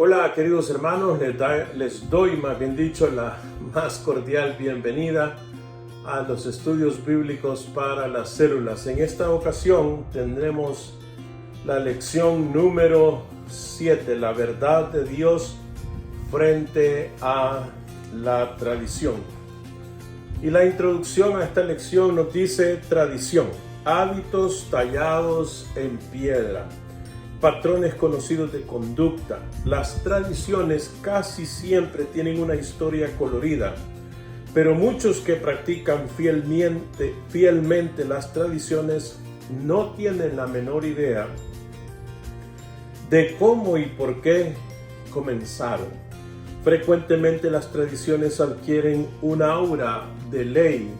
Hola queridos hermanos, les doy más bien dicho la más cordial bienvenida a los estudios bíblicos para las células. En esta ocasión tendremos la lección número 7, la verdad de Dios frente a la tradición. Y la introducción a esta lección nos dice tradición, hábitos tallados en piedra. Patrones conocidos de conducta. Las tradiciones casi siempre tienen una historia colorida, pero muchos que practican fielmente las tradiciones no tienen la menor idea de cómo y por qué comenzaron. Frecuentemente las tradiciones adquieren un aura de ley,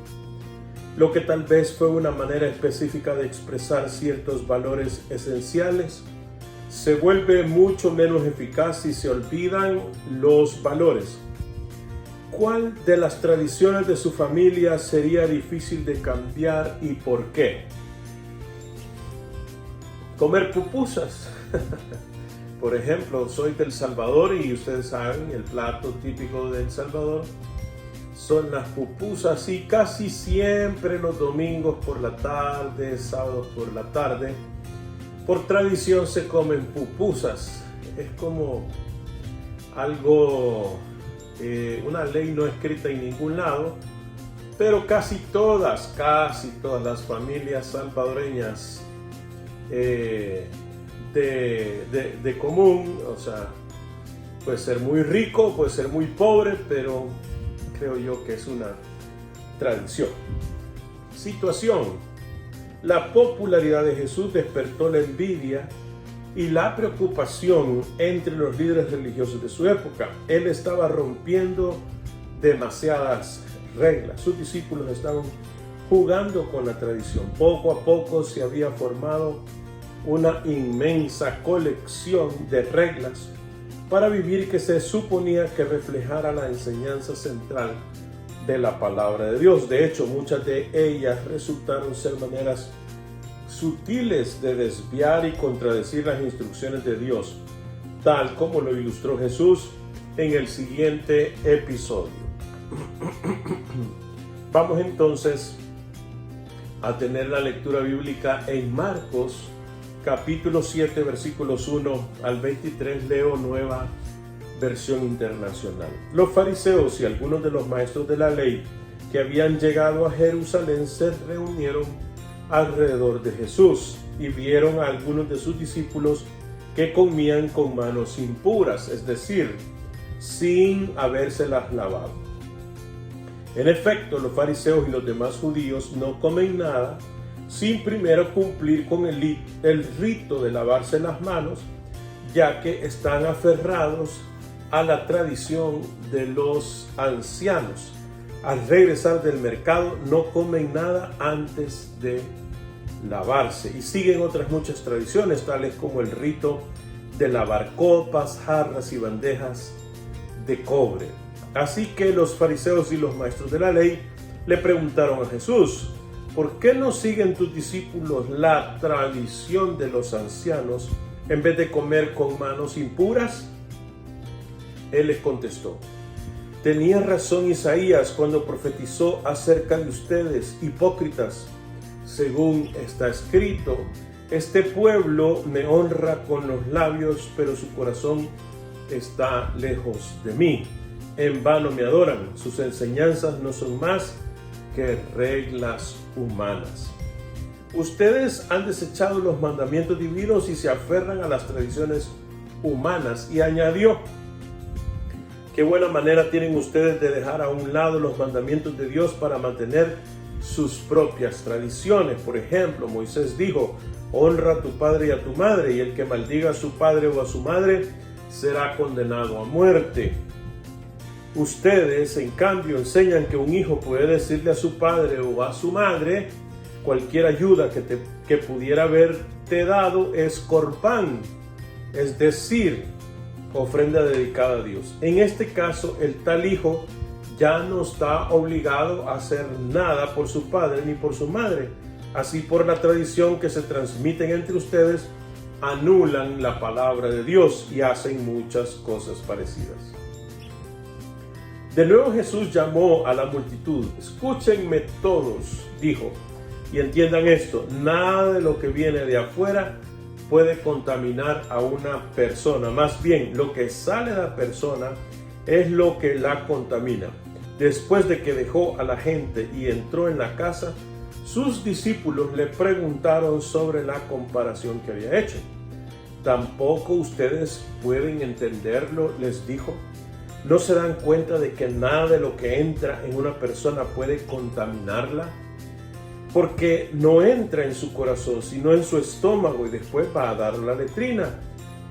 lo que tal vez fue una manera específica de expresar ciertos valores esenciales. Se vuelve mucho menos eficaz si se olvidan los valores. ¿Cuál de las tradiciones de su familia sería difícil de cambiar y por qué? Comer pupusas. Por ejemplo, soy del Salvador y ustedes saben, el plato típico de El Salvador son las pupusas, y casi siempre los domingos por la tarde, sábados por la tarde, por tradición se comen pupusas. Es como algo, una ley no escrita en ningún lado, pero casi todas las familias salvadoreñas de común, o sea, puede ser muy rico, puede ser muy pobre, pero creo yo que es una tradición. Situación. La popularidad de Jesús despertó la envidia y la preocupación entre los líderes religiosos de su época. Él estaba rompiendo demasiadas reglas. Sus discípulos estaban jugando con la tradición. Poco a poco se había formado una inmensa colección de reglas para vivir que se suponía que reflejara la enseñanza central de la palabra de Dios. De hecho, muchas de ellas resultaron ser maneras sutiles de desviar y contradecir las instrucciones de Dios, tal como lo ilustró Jesús en el siguiente episodio. Vamos entonces a tener la lectura bíblica en Marcos, capítulo 7, versículos 1 al 23, leo Nueva Versión Internacional. Los fariseos y algunos de los maestros de la ley que habían llegado a Jerusalén se reunieron alrededor de Jesús y vieron a algunos de sus discípulos que comían con manos impuras, es decir, sin habérselas lavado. En efecto, los fariseos y los demás judíos no comen nada sin primero cumplir con el rito de lavarse las manos, ya que están aferrados a la tradición de los ancianos. Al regresar del mercado no comen nada antes de lavarse y siguen otras muchas tradiciones, tales como el rito de lavar copas, jarras y bandejas de cobre. Así que los fariseos y los maestros de la ley le preguntaron a Jesús: ¿por qué no siguen tus discípulos la tradición de los ancianos en vez de comer con manos impuras? Él les contestó: tenía razón Isaías cuando profetizó acerca de ustedes, hipócritas. Según está escrito, este pueblo me honra con los labios, pero su corazón está lejos de mí. En vano me adoran, sus enseñanzas no son más que reglas humanas. Ustedes han desechado los mandamientos divinos y se aferran a las tradiciones humanas. Y añadió: qué buena manera tienen ustedes de dejar a un lado los mandamientos de Dios para mantener sus propias tradiciones. Por ejemplo, Moisés dijo: honra a tu padre y a tu madre, y el que maldiga a su padre o a su madre será condenado a muerte. Ustedes, en cambio, enseñan que un hijo puede decirle a su padre o a su madre: cualquier ayuda que pudiera haberte dado es corbán, es decir, ofrenda dedicada a Dios. En este caso, el tal hijo ya no está obligado a hacer nada por su padre ni por su madre. Así, por la tradición que se transmiten entre ustedes, anulan la palabra de Dios y hacen muchas cosas parecidas. De nuevo Jesús llamó a la multitud. Escúchenme todos, dijo, y entiendan esto: nada de lo que viene de afuera puede contaminar a una persona. Más bien, lo que sale de la persona es lo que la contamina. Después de que dejó a la gente y entró en la casa, sus discípulos le preguntaron sobre la comparación que había hecho. ¿Tampoco ustedes pueden entenderlo?, les dijo. ¿No se dan cuenta de que nada de lo que entra en una persona puede contaminarla? Porque no entra en su corazón, sino en su estómago, y después va a dar la letrina.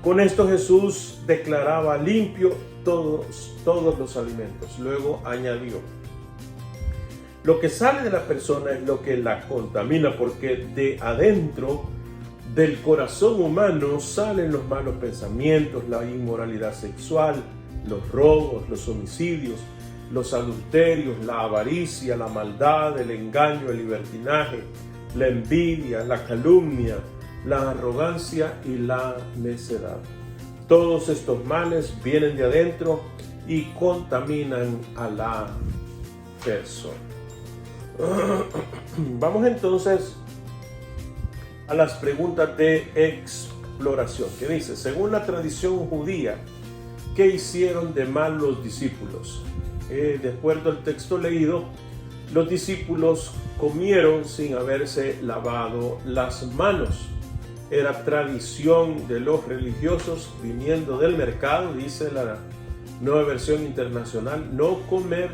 Con esto Jesús declaraba limpio todos los alimentos. Luego añadió: lo que sale de la persona es lo que la contamina, porque de adentro del corazón humano salen los malos pensamientos, la inmoralidad sexual, los robos, los homicidios, los adulterios, la avaricia, la maldad, el engaño, el libertinaje, la envidia, la calumnia, la arrogancia y la necedad. Todos estos males vienen de adentro y contaminan a la persona. Vamos entonces a las preguntas de exploración, que dice: según la tradición judía, ¿qué hicieron de mal los discípulos? De acuerdo al texto leído, los discípulos comieron sin haberse lavado las manos. Era tradición de los religiosos, viniendo del mercado, dice la Nueva Versión Internacional, no comer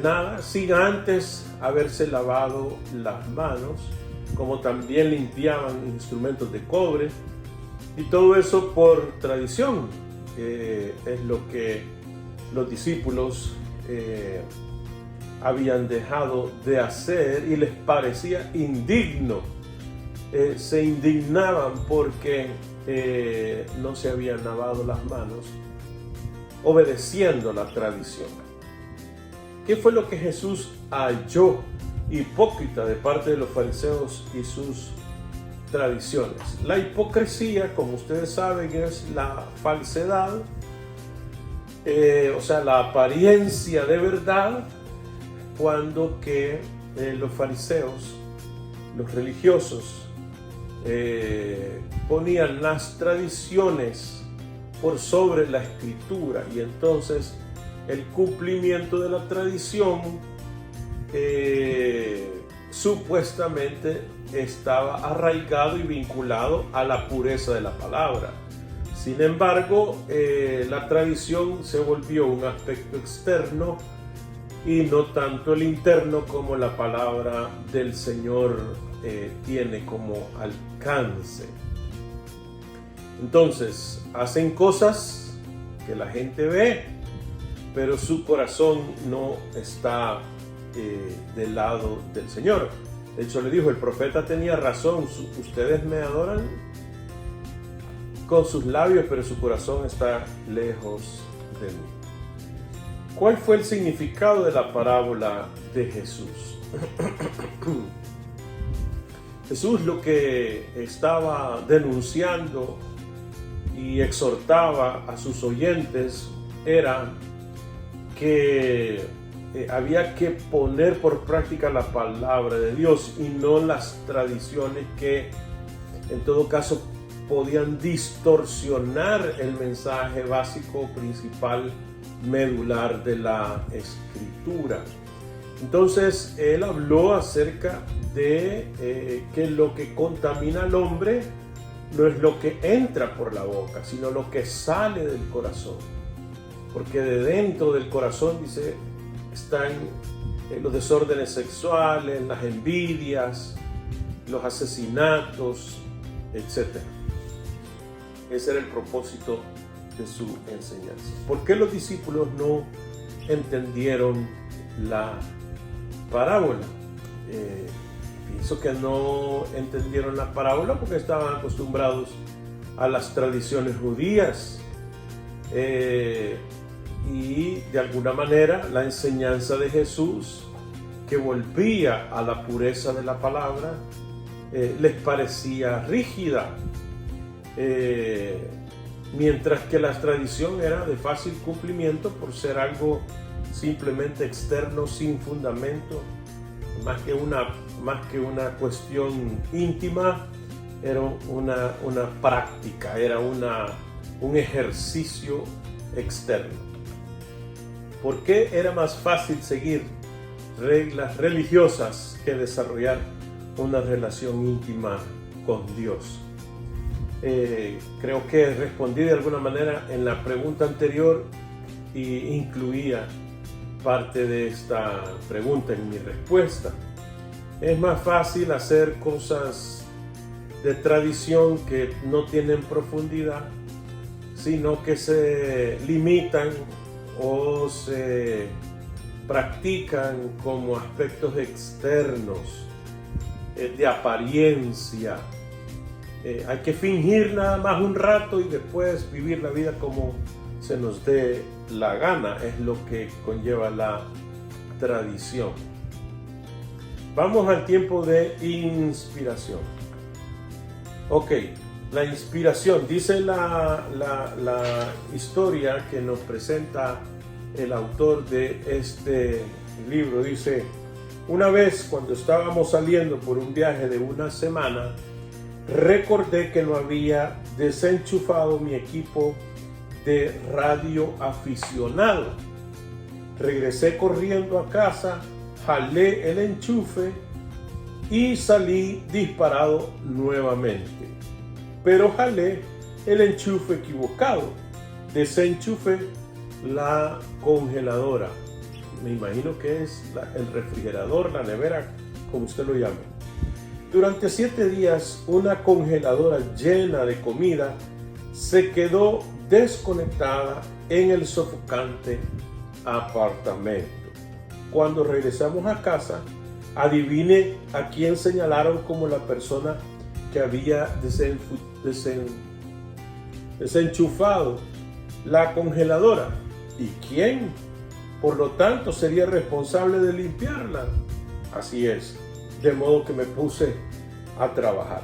nada sin antes haberse lavado las manos, como también limpiaban instrumentos de cobre, y todo eso por tradición. Es lo que los discípulos habían dejado de hacer y les parecía indigno. Se indignaban porque no se habían lavado las manos, obedeciendo la tradición. ¿Qué fue lo que Jesús halló hipócrita de parte de los fariseos y sus tradiciones? La hipocresía, como ustedes saben, es la falsedad, o sea, la apariencia de verdad, cuando que los fariseos, los religiosos, ponían las tradiciones por sobre la escritura, y entonces el cumplimiento de la tradición supuestamente estaba arraigado y vinculado a la pureza de la palabra. Sin embargo, la tradición se volvió un aspecto externo y no tanto el interno como la palabra del Señor tiene como alcance. Entonces, hacen cosas que la gente ve, pero su corazón no está del lado del Señor. De hecho, le dijo, el profeta tenía razón, ustedes me adoran con sus labios, pero su corazón está lejos de mí. ¿Cuál fue el significado de la parábola de Jesús? Jesús lo que estaba denunciando y exhortaba a sus oyentes era que había que poner por práctica la palabra de Dios y no las tradiciones que en todo caso podían distorsionar el mensaje básico, principal, medular de la Escritura. Entonces él habló acerca de que lo que contamina al hombre no es lo que entra por la boca, sino lo que sale del corazón. Porque de dentro del corazón, dice, están los desórdenes sexuales, las envidias, los asesinatos, etc. Ese era el propósito de su enseñanza. ¿Por qué los discípulos no entendieron la parábola? Pienso que no entendieron la parábola porque estaban acostumbrados a las tradiciones judías, y de alguna manera la enseñanza de Jesús, que volvía a la pureza de la palabra, les parecía rígida. mientras que la tradición era de fácil cumplimiento por ser algo simplemente externo, sin fundamento, más que una cuestión íntima, era una práctica, era un ejercicio externo. ¿Por qué era más fácil seguir reglas religiosas que desarrollar una relación íntima con Dios? Creo que respondí de alguna manera en la pregunta anterior y incluía parte de esta pregunta en mi respuesta. Es más fácil hacer cosas de tradición que no tienen profundidad, sino que se limitan o se practican como aspectos externos, de apariencia. Hay que fingir nada más un rato y después vivir la vida como se nos dé la gana, es lo que conlleva la tradición. Vamos al tiempo de inspiración. Ok, la inspiración, dice la historia que nos presenta el autor de este libro. Dice: una vez cuando estábamos saliendo por un viaje de una semana, recordé que no había desenchufado mi equipo de radio aficionado. Regresé corriendo a casa, jalé el enchufe y salí disparado nuevamente. Pero jalé el enchufe equivocado. Desenchufé la congeladora. Me imagino que es el refrigerador, la nevera, como usted lo llame. Durante 7 días, una congeladora llena de comida se quedó desconectada en el sofocante apartamento. Cuando regresamos a casa, adivine a quién señalaron como la persona que había desenchufado la congeladora. ¿Y quién? Por lo tanto, sería responsable de limpiarla. Así es. De modo que me puse a trabajar.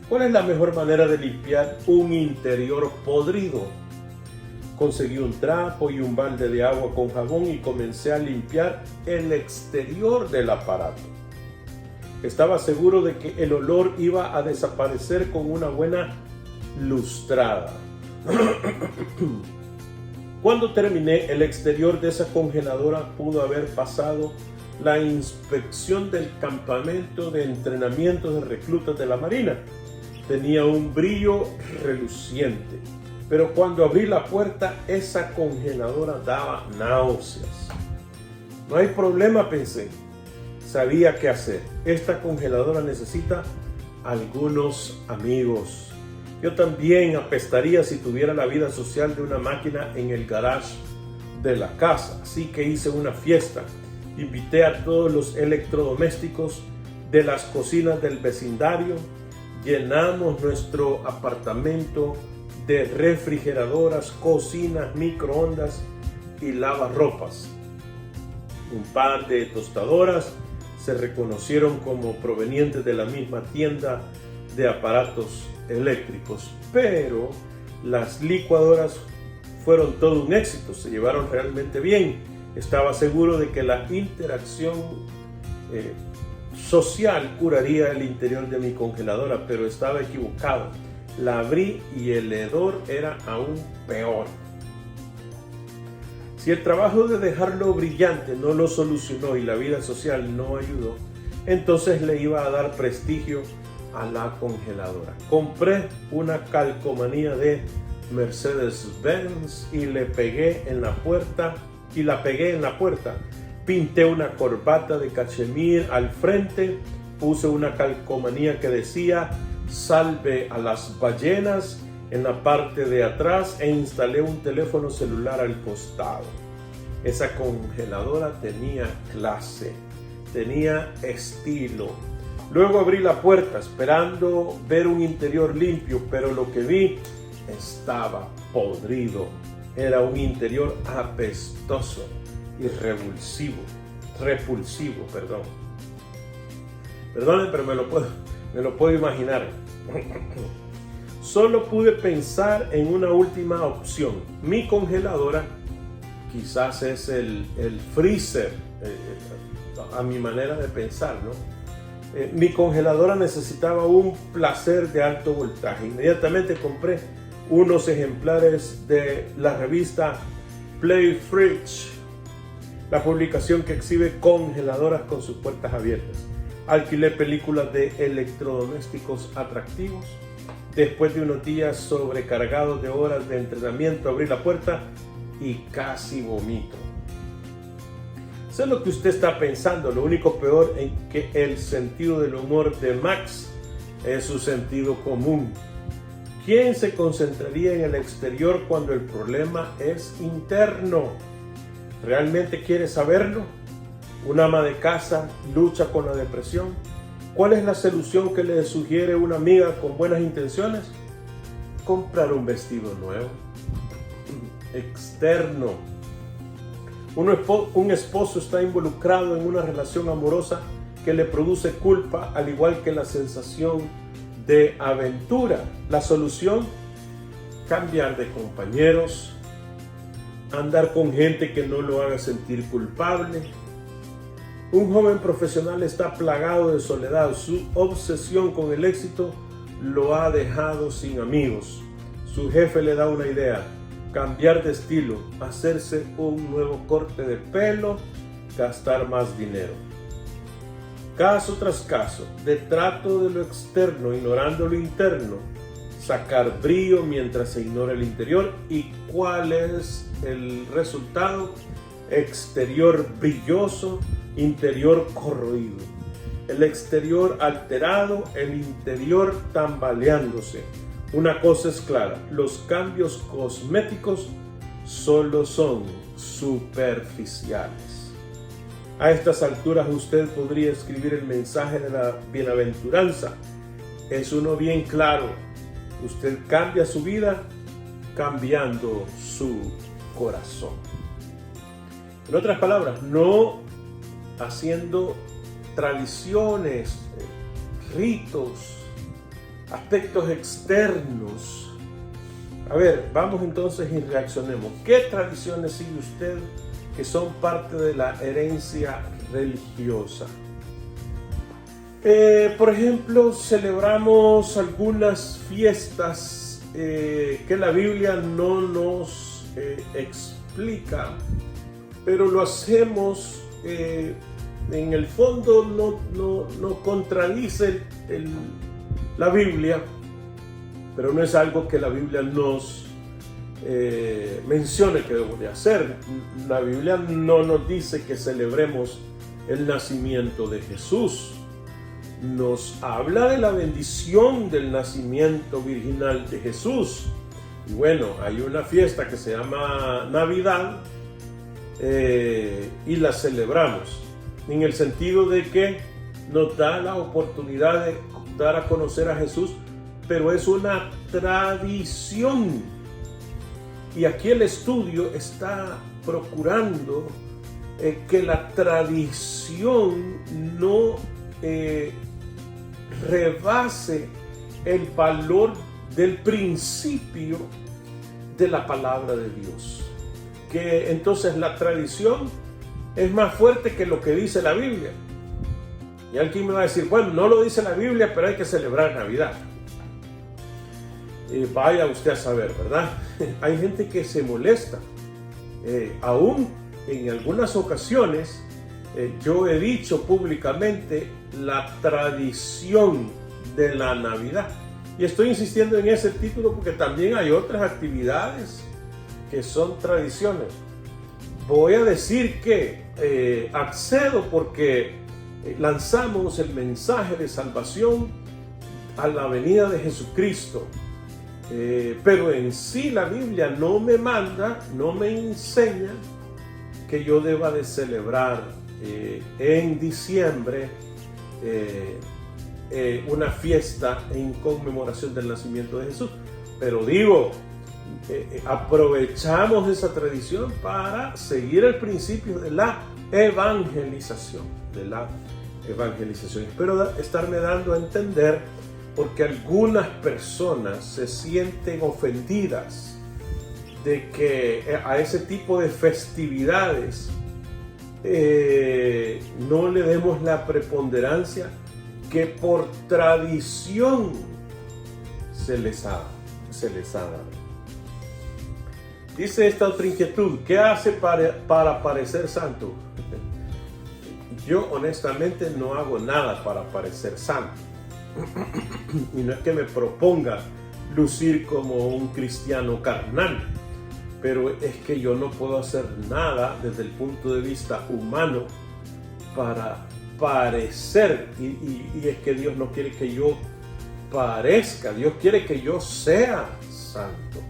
¿Cuál es la mejor manera de limpiar un interior podrido? Conseguí un trapo y un balde de agua con jabón y comencé a limpiar el exterior del aparato. Estaba seguro de que el olor iba a desaparecer con una buena lustrada. Cuando terminé, el exterior de esa congeladora pudo haber pasado la inspección del campamento de entrenamiento de reclutas de la Marina. Tenía un brillo reluciente, pero cuando abrí la puerta, esa congeladora daba náuseas. No hay problema, pensé. Sabía qué hacer. Esta congeladora necesita algunos amigos. Yo también apestaría si tuviera la vida social de una máquina en el garage de la casa. Así que hice una fiesta. Invité a todos los electrodomésticos de las cocinas del vecindario. Llenamos nuestro apartamento de refrigeradoras, cocinas, microondas y lavarropas. Un par de tostadoras se reconocieron como provenientes de la misma tienda de aparatos eléctricos, pero las licuadoras fueron todo un éxito, se llevaron realmente bien. Estaba seguro de que la interacción social curaría el interior de mi congeladora, pero estaba equivocado. La abrí y el hedor era aún peor. Si el trabajo de dejarlo brillante no lo solucionó y la vida social no ayudó, entonces le iba a dar prestigio a la congeladora. Compré una calcomanía de Mercedes-Benz y la pegué en la puerta. Pinté una corbata de cachemir al frente, puse una calcomanía que decía "Salve a las ballenas" en la parte de atrás e instalé un teléfono celular al costado. Esa congeladora tenía clase, tenía estilo. Luego abrí la puerta esperando ver un interior limpio, pero lo que vi estaba podrido. Era un interior apestoso y repulsivo. Perdonen, pero me lo puedo imaginar. solo pude pensar en una última opción. Mi congeladora, quizás es el freezer, a mi manera de pensar, ¿no? Mi congeladora necesitaba un placer de alto voltaje. Inmediatamente compré unos ejemplares de la revista Play Fridge, la publicación que exhibe congeladoras con sus puertas abiertas. Alquilé películas de electrodomésticos atractivos. Después de unos días sobrecargados de horas de entrenamiento, abrí la puerta y casi vomito. Sé lo que usted está pensando. Lo único peor es que el sentido del humor de Max es su sentido común. ¿Quién se concentraría en el exterior cuando el problema es interno? ¿Realmente quiere saberlo? ¿Un ama de casa lucha con la depresión? ¿Cuál es la solución que le sugiere una amiga con buenas intenciones? Comprar un vestido nuevo. Externo. Un esposo está involucrado en una relación amorosa que le produce culpa, al igual que la sensación de aventura. La solución: cambiar de compañeros, andar con gente que no lo haga sentir culpable. Un joven profesional está plagado de soledad. Su obsesión con el éxito lo ha dejado sin amigos. Su jefe le da una idea: cambiar de estilo, hacerse un nuevo corte de pelo, gastar más dinero. Caso tras caso, de trato de lo externo, ignorando lo interno, sacar brillo mientras se ignora el interior. ¿Y cuál es el resultado? Exterior brilloso, interior corroído. El exterior alterado, el interior tambaleándose. Una cosa es clara: los cambios cosméticos solo son superficiales. A estas alturas usted podría escribir el mensaje de la bienaventuranza. Es uno bien claro: usted cambia su vida cambiando su corazón. En otras palabras, no haciendo tradiciones, ritos, aspectos externos. A ver, vamos entonces y reaccionemos. ¿Qué tradiciones sigue usted que son parte de la herencia religiosa? Por ejemplo, celebramos algunas fiestas que la Biblia no nos explica, pero lo hacemos, en el fondo no contradice la Biblia, pero no es algo que la Biblia nos mencione que debemos de hacer. La Biblia no nos dice que celebremos el nacimiento de Jesús. Nos habla de la bendición del nacimiento virginal de Jesús. Y bueno, hay una fiesta que se llama Navidad, y la celebramos en el sentido de que nos da la oportunidad de dar a conocer a Jesús, pero es una tradición. Y aquí el estudio está procurando que la tradición no rebase el valor del principio de la palabra de Dios. Que entonces la tradición es más fuerte que lo que dice la Biblia. Y alguien me va a decir: bueno, no lo dice la Biblia, pero hay que celebrar Navidad. Vaya usted a saber, ¿verdad? Hay gente que se molesta. Aún en algunas ocasiones yo he dicho públicamente la tradición de la Navidad. Y estoy insistiendo en ese título porque también hay otras actividades que son tradiciones. Voy a decir que accedo porque lanzamos el mensaje de salvación a la venida de Jesucristo. Pero en sí la Biblia no me manda, no me enseña que yo deba de celebrar en diciembre una fiesta en conmemoración del nacimiento de Jesús. Pero digo, aprovechamos esa tradición para seguir el principio de la evangelización. Espero estarme dando a entender porque algunas personas se sienten ofendidas de que a ese tipo de festividades no le demos la preponderancia que por tradición se les ha dado. Dice esta otra inquietud: ¿qué hace para parecer santo? Yo honestamente no hago nada para parecer santo. Y no es que me proponga lucir como un cristiano carnal, pero es que yo no puedo hacer nada desde el punto de vista humano para parecer. Y es que Dios no quiere que yo parezca, Dios quiere que yo sea santo.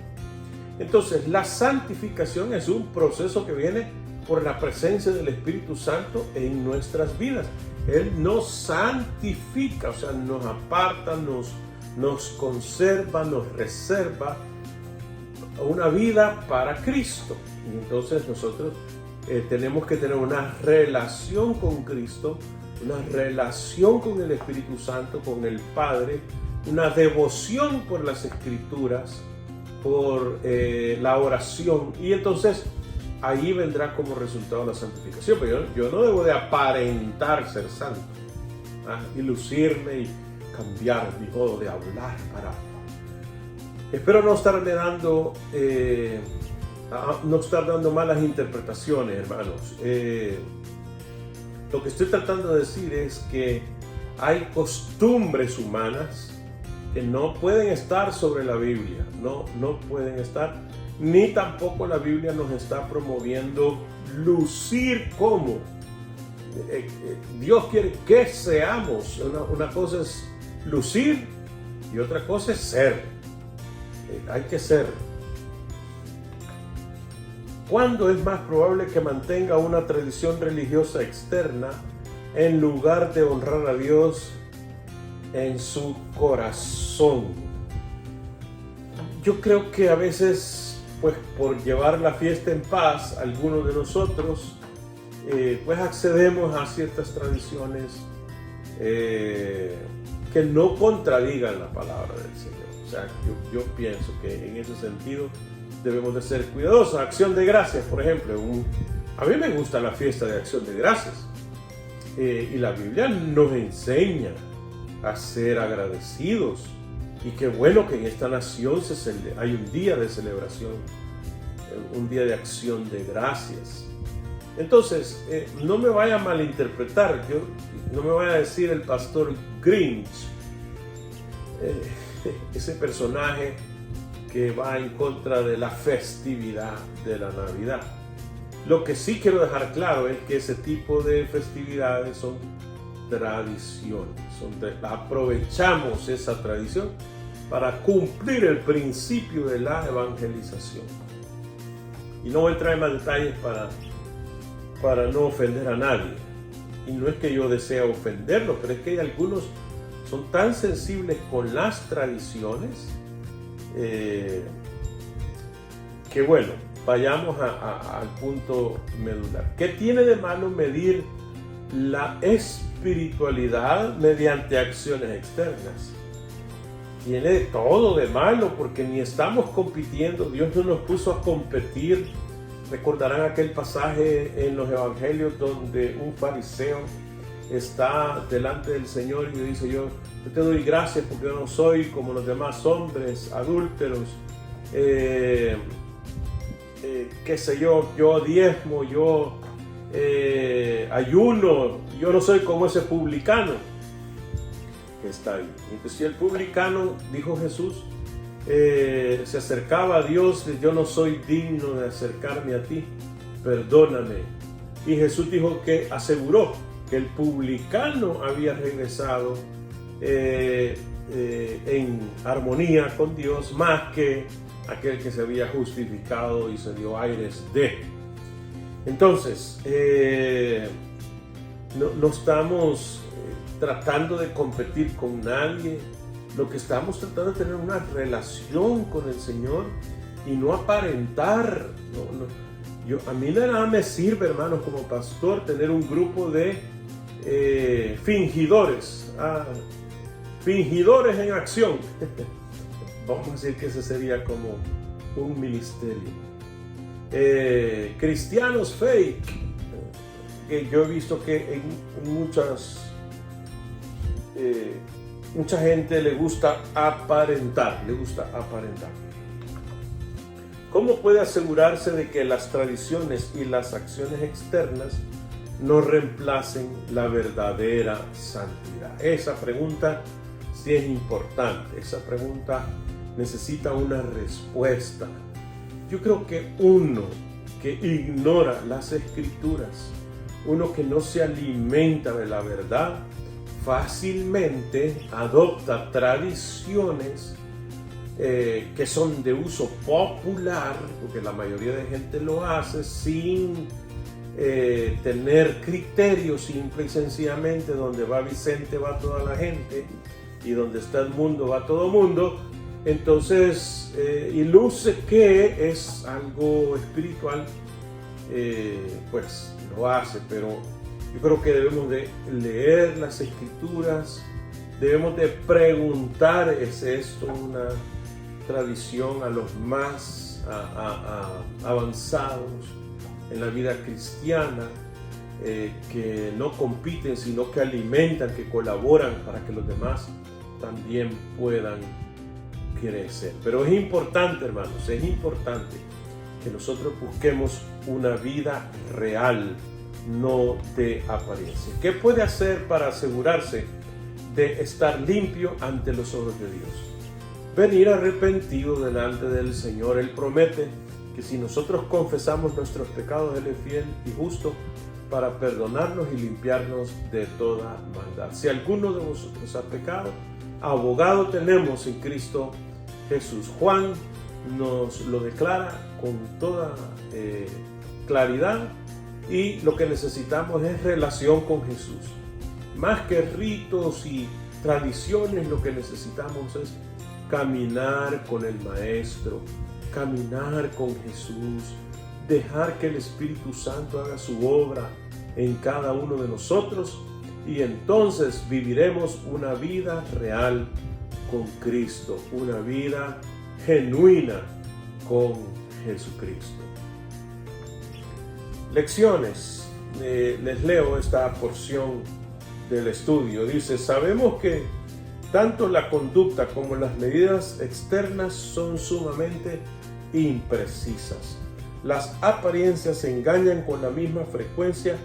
Entonces, la santificación es un proceso que viene por la presencia del Espíritu Santo en nuestras vidas. Él nos santifica, o sea, nos aparta, nos conserva, nos reserva una vida para Cristo. Y entonces nosotros tenemos que tener una relación con Cristo, una relación con el Espíritu Santo, con el Padre, una devoción por las Escrituras, por la oración, y entonces ahí vendrá como resultado la santificación. Pero yo no debo de aparentar ser santo, y lucirme y cambiar mi modo de hablar para... Espero no estarle dando malas interpretaciones, hermanos. Lo que estoy tratando de decir es que hay costumbres humanas que no pueden estar sobre la Biblia, no pueden estar, ni tampoco la Biblia nos está promoviendo lucir como. Dios quiere que seamos. Una cosa es lucir y otra cosa es ser. Hay que ser. ¿Cuándo es más probable que mantenga una tradición religiosa externa en lugar de honrar a Dios en su corazón? Yo creo que a veces, pues por llevar la fiesta en paz, algunos de nosotros pues accedemos a ciertas tradiciones que no contradigan la palabra del Señor. O sea, yo pienso que en ese sentido debemos de ser cuidadosos. Acción de gracias, por ejemplo. A mí me gusta la fiesta de Acción de Gracias. Y la Biblia nos enseña a ser agradecidos. Y qué bueno que en esta nación hay un día de celebración, un día de acción de gracias. Entonces, no me vaya a malinterpretar, no me vaya a decir el pastor Grinch, ese personaje que va en contra de la festividad de la Navidad. Lo que sí quiero dejar claro es que ese tipo de festividades son tradiciones, aprovechamos esa tradición para cumplir el principio de la evangelización. Y no voy a entrar en más detalles para no ofender a nadie. Y no es que yo desee ofenderlo, pero es que hay algunos son tan sensibles con las tradiciones que bueno, vayamos al punto medular. ¿Qué tiene de malo medir la espiritualidad mediante acciones externas? Tiene todo de malo, porque ni estamos compitiendo. Dios no nos puso a competir. Recordarán aquel pasaje en los evangelios donde un fariseo está delante del Señor y le dice: yo te doy gracias porque yo no soy como los demás hombres adúlteros, qué sé yo diezmo, yo ayuno, yo no soy como ese publicano que está ahí. Entonces, si el publicano, dijo Jesús, se acercaba a Dios: yo no soy digno de acercarme a ti, perdóname. Y Jesús aseguró que el publicano había regresado en armonía con Dios más que aquel que se había justificado y se dio aires de. Entonces, no estamos tratando de competir con nadie. Lo que estamos tratando es tener una relación con el Señor y no aparentar. A mí de nada me sirve, hermanos, como pastor, tener un grupo de fingidores. fingidores en acción. Vamos a decir que ese sería como un ministerio. Cristianos fake, que yo he visto que en mucha gente le gusta aparentar. ¿Cómo puede asegurarse de que las tradiciones y las acciones externas no reemplacen la verdadera santidad? Esa pregunta sí es importante. Esa pregunta necesita una respuesta. Yo creo que uno que ignora las Escrituras, uno que no se alimenta de la verdad, fácilmente adopta tradiciones que son de uso popular, porque la mayoría de gente lo hace sin tener criterio, simple y sencillamente donde va Vicente va toda la gente y donde está el mundo va todo mundo. Entonces y luce que es algo espiritual, pues lo hace, pero yo creo que debemos de leer las Escrituras, debemos de preguntar, ¿es esto una tradición a los más avanzados en la vida cristiana, que no compiten, sino que alimentan, que colaboran para que los demás también puedan crecer? Pero es importante, hermanos, es importante que nosotros busquemos una vida real, no de apariencia. ¿Qué puede hacer para asegurarse de estar limpio ante los ojos de Dios? Venir arrepentido delante del Señor. Él promete que si nosotros confesamos nuestros pecados, Él es fiel y justo para perdonarnos y limpiarnos de toda maldad. Si alguno de vosotros ha pecado, abogado tenemos en Cristo Jesús. Juan nos lo declara con toda claridad, y lo que necesitamos es relación con Jesús. Más que ritos y tradiciones, lo que necesitamos es caminar con el Maestro, caminar con Jesús, dejar que el Espíritu Santo haga su obra en cada uno de nosotros, y entonces viviremos una vida real con Cristo, una vida genuina con Jesucristo. Lecciones. Les leo esta porción del estudio. Dice: sabemos que tanto la conducta como las medidas externas son sumamente imprecisas. Las apariencias engañan con la misma frecuencia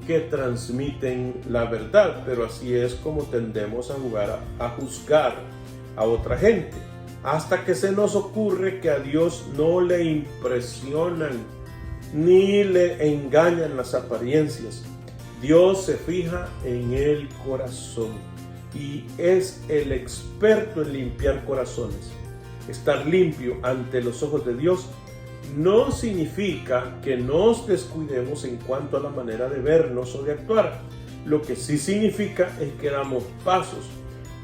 que transmiten la verdad, pero así es como tendemos a juzgar a otra gente, hasta que se nos ocurre que a Dios no le impresionan ni le engañan las apariencias. Dios se fija en el corazón y es el experto en limpiar corazones. Estar limpio ante los ojos de Dios no significa que nos descuidemos en cuanto a la manera de vernos o de actuar. Lo que sí significa es que damos pasos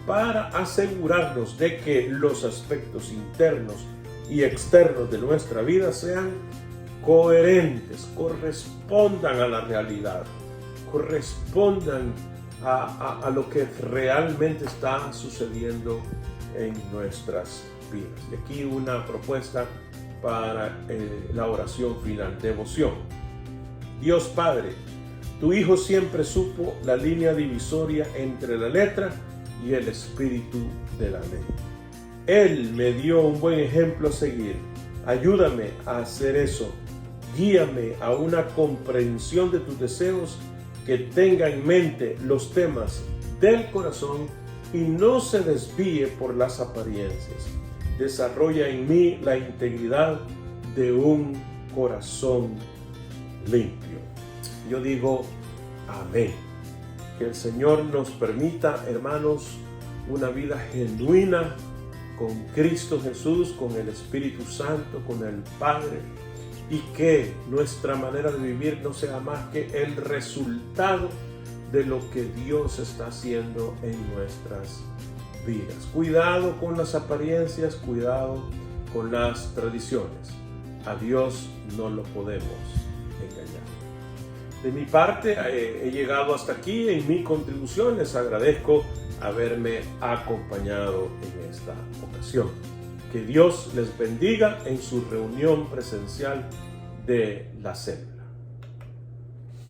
para asegurarnos de que los aspectos internos y externos de nuestra vida sean coherentes, correspondan a la realidad, correspondan a lo que realmente está sucediendo en nuestras vidas. Y aquí una propuesta para la oración final, devoción. Dios Padre, tu Hijo siempre supo la línea divisoria entre la letra y el espíritu de la ley. Él me dio un buen ejemplo a seguir. Ayúdame a hacer eso. Guíame a una comprensión de tus deseos que tenga en mente los temas del corazón y no se desvíe por las apariencias. Desarrolla en mí la integridad de un corazón limpio. Yo digo amén. Que el Señor nos permita, hermanos, una vida genuina con Cristo Jesús, con el Espíritu Santo, con el Padre, y que nuestra manera de vivir no sea más que el resultado de lo que Dios está haciendo en nuestras vidas. Cuidado con las apariencias, cuidado con las tradiciones. A Dios no lo podemos engañar. De mi parte, he llegado hasta aquí en mi contribución. Les agradezco haberme acompañado en esta ocasión. Que Dios les bendiga en su reunión presencial de la célula.